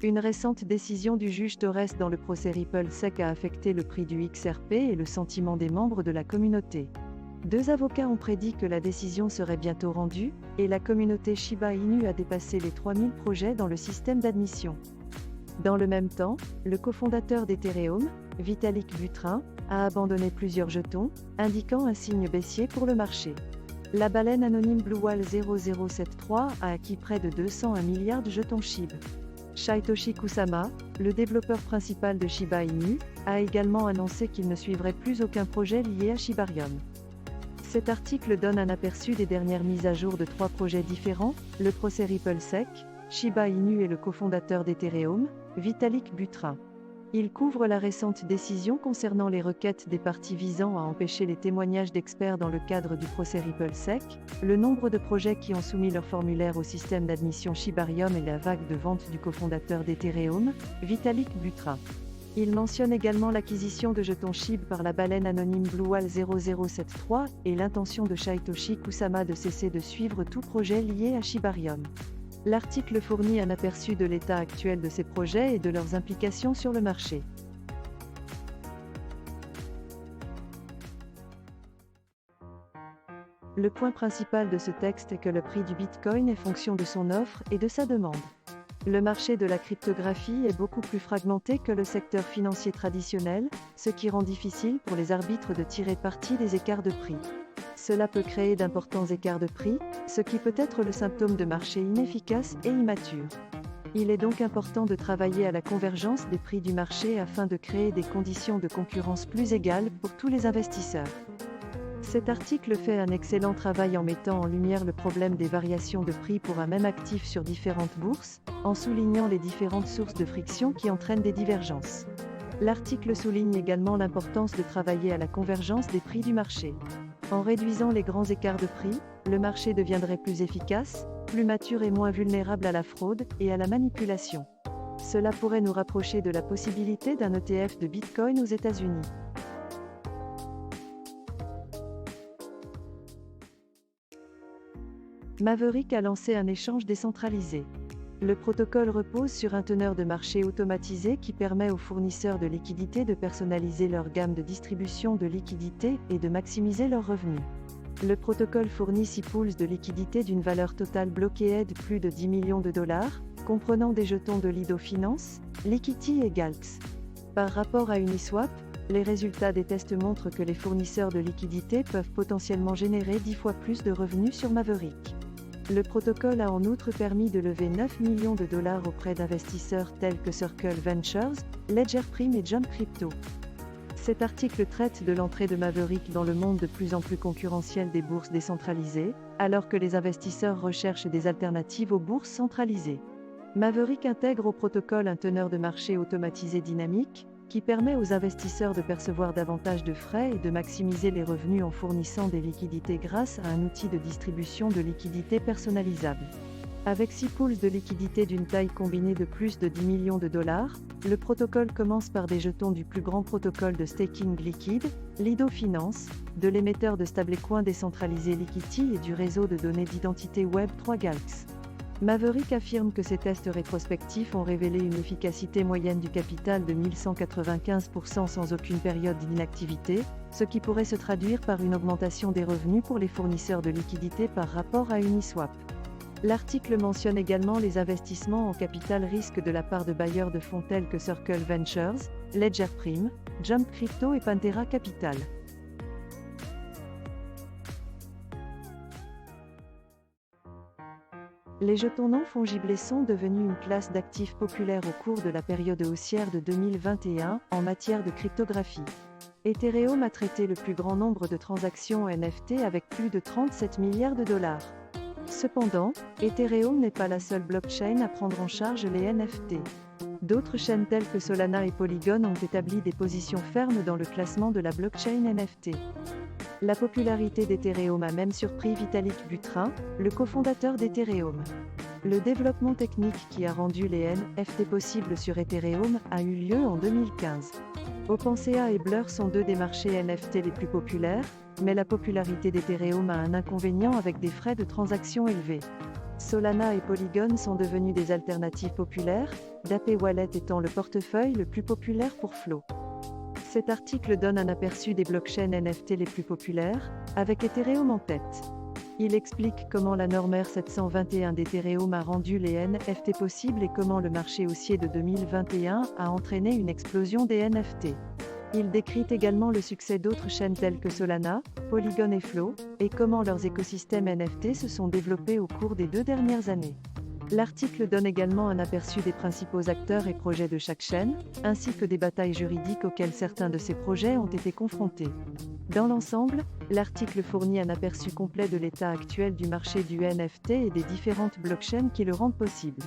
Une récente décision du juge Torres dans le procès RippleSec a affecté le prix du XRP et le sentiment des membres de la communauté. Deux avocats ont prédit que la décision serait bientôt rendue, et la communauté Shiba Inu a dépassé les 3000 projets dans le système d'admission. Dans le même temps, le cofondateur d'Ethereum, Vitalik Buterin, a abandonné plusieurs jetons, indiquant un signe baissier pour le marché. La baleine anonyme BlueWhale 0073 a acquis près de 201 milliards de jetons SHIB. Satoshi Kusama, le développeur principal de Shiba Inu, a également annoncé qu'il ne suivrait plus aucun projet lié à Shibarium. Cet article donne un aperçu des dernières mises à jour de 3 projets différents, le procès RippleSec, Shiba Inu et le cofondateur d'Ethereum, Vitalik Buterin. Il couvre la récente décision concernant les requêtes des parties visant à empêcher les témoignages d'experts dans le cadre du procès RippleSec, le nombre de projets qui ont soumis leur formulaire au système d'admission Shibarium et la vague de vente du cofondateur d'Ethereum, Vitalik Buterin. Il mentionne également l'acquisition de jetons SHIB par la baleine anonyme BlueWhale 0073 et l'intention de Satoshi Kusama de cesser de suivre tout projet lié à Shibarium. L'article fournit un aperçu de l'état actuel de ces projets et de leurs implications sur le marché. Le point principal de ce texte est que le prix du Bitcoin est fonction de son offre et de sa demande. Le marché de la cryptographie est beaucoup plus fragmenté que le secteur financier traditionnel, ce qui rend difficile pour les arbitres de tirer parti des écarts de prix. Cela peut créer d'importants écarts de prix, ce qui peut être le symptôme de marchés inefficaces et immatures. Il est donc important de travailler à la convergence des prix du marché afin de créer des conditions de concurrence plus égales pour tous les investisseurs. Cet article fait un excellent travail en mettant en lumière le problème des variations de prix pour un même actif sur différentes bourses, en soulignant les différentes sources de friction qui entraînent des divergences. L'article souligne également l'importance de travailler à la convergence des prix du marché. En réduisant les grands écarts de prix, le marché deviendrait plus efficace, plus mature et moins vulnérable à la fraude et à la manipulation. Cela pourrait nous rapprocher de la possibilité d'un ETF de Bitcoin aux États-Unis. Maverick a lancé un échange décentralisé. Le protocole repose sur un teneur de marché automatisé qui permet aux fournisseurs de liquidités de personnaliser leur gamme de distribution de liquidités et de maximiser leurs revenus. Le protocole fournit 6 pools de liquidités d'une valeur totale bloquée de plus de 10 millions de dollars, comprenant des jetons de Lido Finance, Liquity et Galx. Par rapport à Uniswap, les résultats des tests montrent que les fournisseurs de liquidités peuvent potentiellement générer 10 fois plus de revenus sur Maverick. Le protocole a en outre permis de lever 9 millions de dollars auprès d'investisseurs tels que Circle Ventures, Ledgerprime et Jump Crypto. Cet article traite de l'entrée de Maverick dans le monde de plus en plus concurrentiel des bourses décentralisées, alors que les investisseurs recherchent des alternatives aux bourses centralisées. Maverick intègre au protocole un teneur de marché automatisé dynamique, qui permet aux investisseurs de percevoir davantage de frais et de maximiser les revenus en fournissant des liquidités grâce à un outil de distribution de liquidités personnalisable. Avec 6 pools de liquidités d'une taille combinée de plus de 10 millions de dollars, le protocole commence par des jetons du plus grand protocole de staking liquide, Lido Finance, de l'émetteur de stablecoin décentralisé Liquity et du réseau de données d'identité Web3 Galx. Maverick affirme que ces tests rétrospectifs ont révélé une efficacité moyenne du capital de 1195% sans aucune période d'inactivité, ce qui pourrait se traduire par une augmentation des revenus pour les fournisseurs de liquidités par rapport à Uniswap. L'article mentionne également les investissements en capital risque de la part de bailleurs de fonds tels que Circle Ventures, Ledgerprime, Jump Crypto et Pantera Capital. Les jetons non fongibles sont devenus une classe d'actifs populaires au cours de la période haussière de 2021 en matière de cryptographie. Ethereum a traité le plus grand nombre de transactions NFT avec plus de 37 milliards de dollars. Cependant, Ethereum n'est pas la seule blockchain à prendre en charge les NFT. D'autres chaînes telles que Solana et Polygon ont établi des positions fermes dans le classement de la blockchain NFT. La popularité d'Ethereum a même surpris Vitalik Buterin, le cofondateur d'Ethereum. Le développement technique qui a rendu les NFT possibles sur Ethereum a eu lieu en 2015. OpenSea et Blur sont deux des marchés NFT les plus populaires, mais la popularité d'Ethereum a un inconvénient avec des frais de transaction élevés. Solana et Polygon sont devenus des alternatives populaires, Dapper Wallet étant le portefeuille le plus populaire pour Flow. Cet article donne un aperçu des blockchains NFT les plus populaires, avec Ethereum en tête. Il explique comment la norme R721 d'Ethereum a rendu les NFT possibles et comment le marché haussier de 2021 a entraîné une explosion des NFT. Il décrit également le succès d'autres chaînes telles que Solana, Polygon et Flow, et comment leurs écosystèmes NFT se sont développés au cours des 2 dernières années. L'article donne également un aperçu des principaux acteurs et projets de chaque chaîne, ainsi que des batailles juridiques auxquelles certains de ces projets ont été confrontés. Dans l'ensemble, l'article fournit un aperçu complet de l'état actuel du marché du NFT et des différentes blockchains qui le rendent possible.